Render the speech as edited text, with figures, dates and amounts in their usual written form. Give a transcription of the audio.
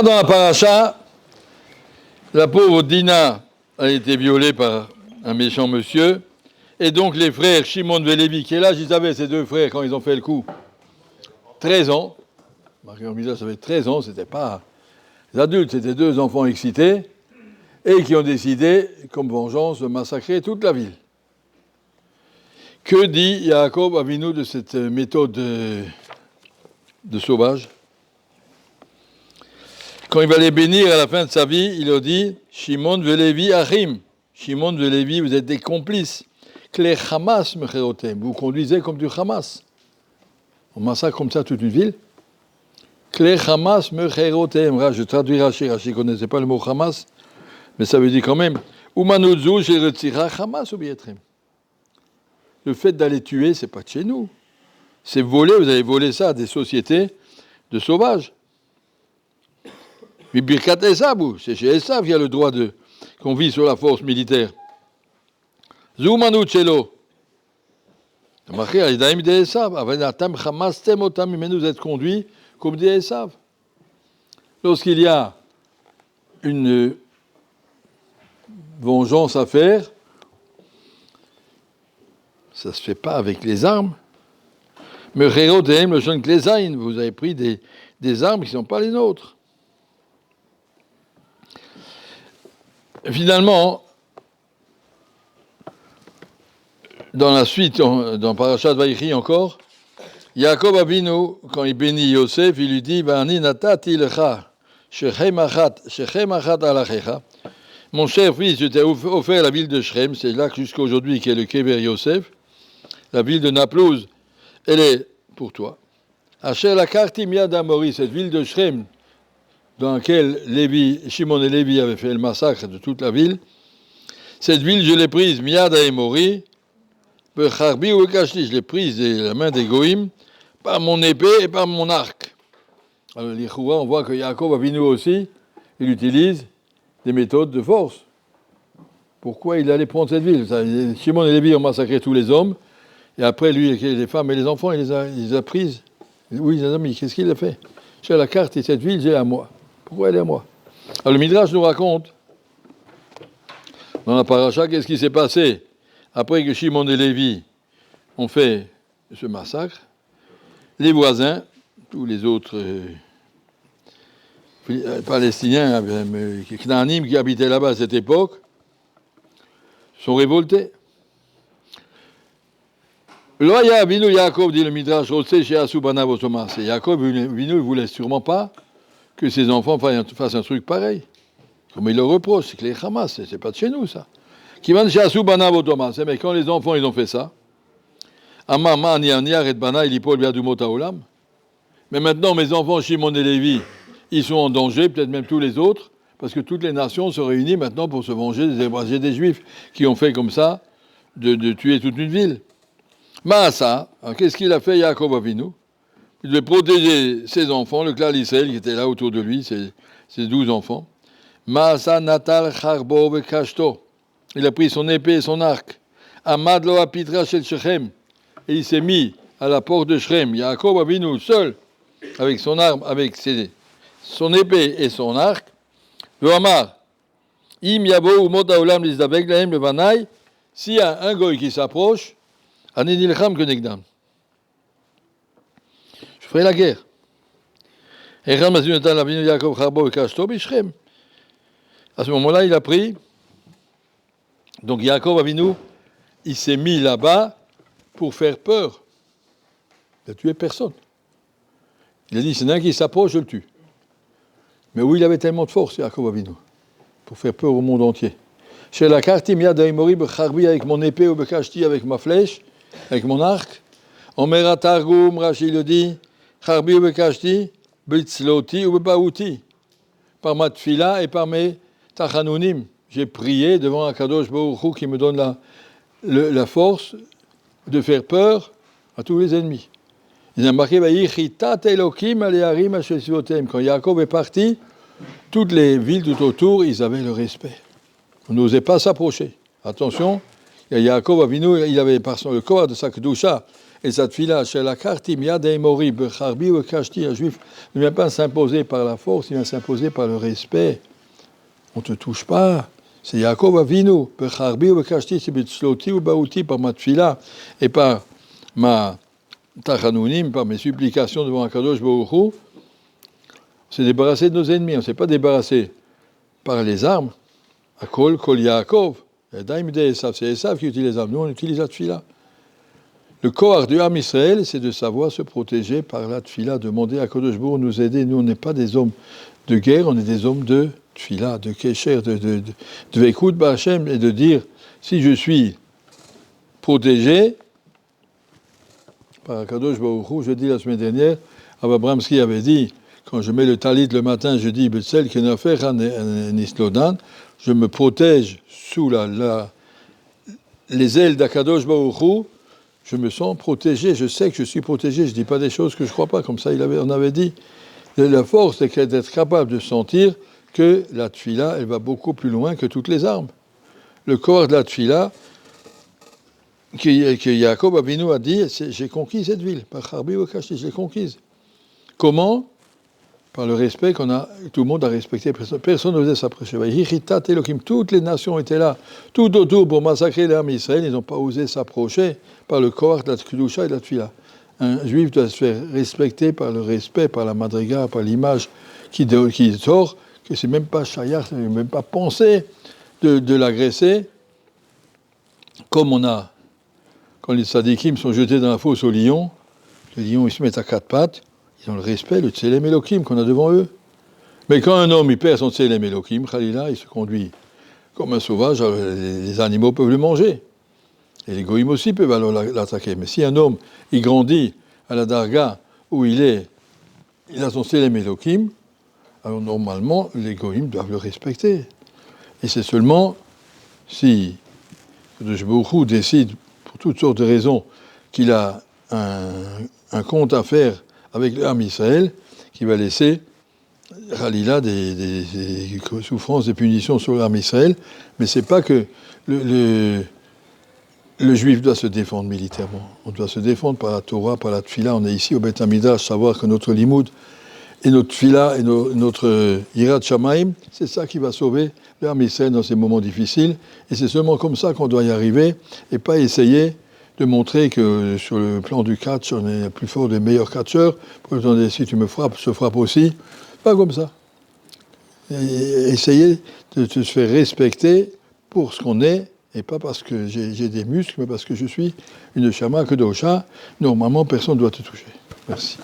Dans la paracha, la pauvre Dina a été violée par un méchant monsieur, et donc les frères Shimon et Lévi, quel âge ils avaient ces deux frères quand ils ont fait le coup? 13 ans. Marqué en Misère, ça fait 13 ans, c'était pas des adultes, c'était deux enfants excités, et qui ont décidé, comme vengeance, de massacrer toute la ville. Que dit Yaakov Avinu de cette méthode de sauvage? Quand il va les bénir à la fin de sa vie, il leur dit Shimon veLévi Achim. Shimon veLévi, vous êtes des complices. Kle Hamas mecherotem. Vous conduisez comme du Hamas. On massacre comme ça toute une ville. Kle Hamas mecherotem. Je traduis Rashi. Rashi ne connaissait pas le mot Hamas, mais ça veut dire quand même Umanudzu sheretzira Hamas obietrem. Le fait d'aller tuer, c'est pas de chez nous. C'est voler, vous avez volé ça à des sociétés de sauvages. Mais Birkat Esav, c'est chez Esav qu'il y a le droit qu'on vit sur la force militaire. Zoumanu Tchelo. Marqué à l'Idaïm de Esav. Avenatam Hamastem Otam, mais nous êtes conduits comme des Esav. Lorsqu'il y a une vengeance à faire, ça ne se fait pas avec les armes. Mais Rérodem, le jeune Klézaïn, vous avez pris des armes qui ne sont pas les nôtres. Finalement, dans la suite, dans Parashat Vaïchi encore, Yaakov Avinu, quand il bénit Yosef, il lui dit Va'ani natati lecha shechem achat alachecha. Mon cher fils, je t'ai offert la ville de Shrem, c'est là jusqu'à aujourd'hui qu'est le Kever Yosef, la ville de Naplouse, elle est pour toi. Asher lakarti miad Amori, cette ville de Shrem, dans laquelle Shimon et Lévi avaient fait le massacre de toute la ville. Cette ville, je l'ai prise, Miad Amori, Becharbi ou Bekashti, je l'ai prise de la main des Goïm, par mon épée et par mon arc. Alors, l'Ichoua, on voit que Yaakov Avinu aussi, il utilise des méthodes de force. Pourquoi il allait prendre cette ville? Shimon et Lévi ont massacré tous les hommes, et après, lui, les femmes et les enfants, il les a prises. Oui, les amis, qu'est-ce qu'il a fait? J'ai la carte et cette ville, j'ai à moi. Pourquoi elle est à moi? Alors le Midrash nous raconte, dans la paracha, qu'est-ce qui s'est passé après que Shimon et Lévi ont fait ce massacre. Les tous les autres Palestiniens, Knaanim qui habitaient là-bas à cette époque, sont révoltés. Loya Avinu Yaakov, dit le Midrash, Yaakov Avinu ne voulait sûrement pas que ses enfants fassent un truc pareil. Comme il le reproche, c'est que les Hamas, c'est pas de chez nous ça. Mais quand les enfants ils ont fait ça, mais maintenant mes enfants Shimon et Lévi, ils sont en danger, peut-être même tous les autres, parce que toutes les nations se réunissent maintenant pour se venger des Hébrasiens des Juifs qui ont fait comme ça de tuer toute une ville. Maasa, qu'est-ce qu'il a fait Yaakov Avinu? Il devait protéger ses enfants, le clan d'Israël qui était là autour de lui, ses 12 enfants. Maasa natal charbo vekashto. Il a pris son épée et son arc. Amad lo apitra shel Shechem. Et il s'est mis à la porte de Shrem. Yaakov Avinu seul, avec son arme, avec son épée et son arc. Ve'amar, im yavo umot haolam lizdavek lahem levanai. S'il y a un goy qui s'approche, ani nilcham kenegdam. Je ferai la guerre. À ce moment-là, il a pris. Donc Yaakov Avinu, il s'est mis là-bas pour faire peur. Il n'a tué personne. Il a dit, c'est un qui s'approche, je le tue. Mais oui, il avait tellement de force, Yaakov Avinu, pour faire peur au monde entier. Chez la carte, avec mon épée ou bekashti, avec ma flèche, avec mon arc. Omer Targum, Rashi le dit, Charbi ou bekashti, bitzloti ou bebaouti. Par ma tfila et par mes tachanounim. J'ai prié devant Akadosh Baruch Hu qui me donne la force de faire peur à tous les ennemis. Il a marqué quand Yaakov est parti, toutes les villes tout autour, ils avaient le respect. On n'osait pas s'approcher. Attention, Yaakov Avinu, il avait par le corps de sa kedusha Et cette fille-là, chez la Kartim Yadei Mori, Becharbi ou Kashti, un juif ne vient pas s'imposer par la force, il vient s'imposer par le respect. On ne te touche pas. C'est Yaakov Avinu, Becharbi ou Bekashti, c'est Bitsloti ou Baouti, par ma tfila et par ma tachanounim, par mes supplications devant Akadosh Baruch Hu. On s'est débarrassé de nos ennemis, on ne s'est pas débarrassé par les armes. Akol, Kol Yaakov, Daim de Esav, c'est Esav qui utilise les armes, nous on utilise la tfila. Le corps du Ham Israël, c'est de savoir se protéger par la tfila, demander à Akadosh Baruch Hu nous aider. Nous, on n'est pas des hommes de guerre, on est des hommes de tfila, de kesher, de vekout b'Hashem, et de dire, si je suis protégé par Akadosh Baruch Hu, je dis la semaine dernière, Abba Bramski avait dit, quand je mets le talit le matin, je dis, B'tsel kenafer nislodan, je me protège sous les ailes d'Akadosh Baruch Hu, je me sens protégé, je sais que je suis protégé, je ne dis pas des choses que je ne crois pas, comme ça on avait dit. La force, c'est d'être capable de sentir que la tfila, elle va beaucoup plus loin que toutes les armes. Le corps de la tfila, que Yaakov Avinu a dit, j'ai conquis cette ville, par Charbi ou Kashti, je l'ai conquise. Comment ? Par le respect tout le monde a respecté, personne n'osait s'approcher. Toutes les nations étaient là, tout autour pour massacrer l'armée Israël, ils n'ont pas osé s'approcher par le corps de la Kedusha et de la Tfila. Un juif doit se faire respecter par le respect, par la madriga, par l'image qui sort, que c'est même pas chayar, même pas pensé de l'agresser, comme quand les sadikim sont jetés dans la fosse au lion, les lions ils se mettent à quatre pattes, ils ont le respect, le tselem elokim qu'on a devant eux. Mais quand un homme il perd son tselem elokim, Khalila, il se conduit comme un sauvage, les animaux peuvent le manger. Et les goïms aussi peuvent alors l'attaquer. Mais si un homme, il grandit à la darga où il a son tselem elokim, alors normalement, les goïms doivent le respecter. Et c'est seulement si Kadosh Baruch Hu décide, pour toutes sortes de raisons, qu'il a un compte à faire avec l'armée Israël, qui va laisser Khalila des souffrances, des punitions sur l'armée Israël. Mais c'est pas que le juif doit se défendre militairement. On doit se défendre par la Torah, par la Tfila. On est ici au Beth Hamidrash, savoir que notre limoud et notre Tfila et notre Yirat Shamaim, c'est ça qui va sauver l'armée Israël dans ces moments difficiles. Et c'est seulement comme ça qu'on doit y arriver, et pas essayer de montrer que sur le plan du catch, on est le plus fort des meilleurs catcheurs. Pour dire, si tu me frappes, je frappe aussi. Pas comme ça. Et essayer de se faire respecter pour ce qu'on est, et pas parce que j'ai des muscles, mais parce que je suis une Shama Kedosha. Normalement, personne ne doit te toucher. Merci.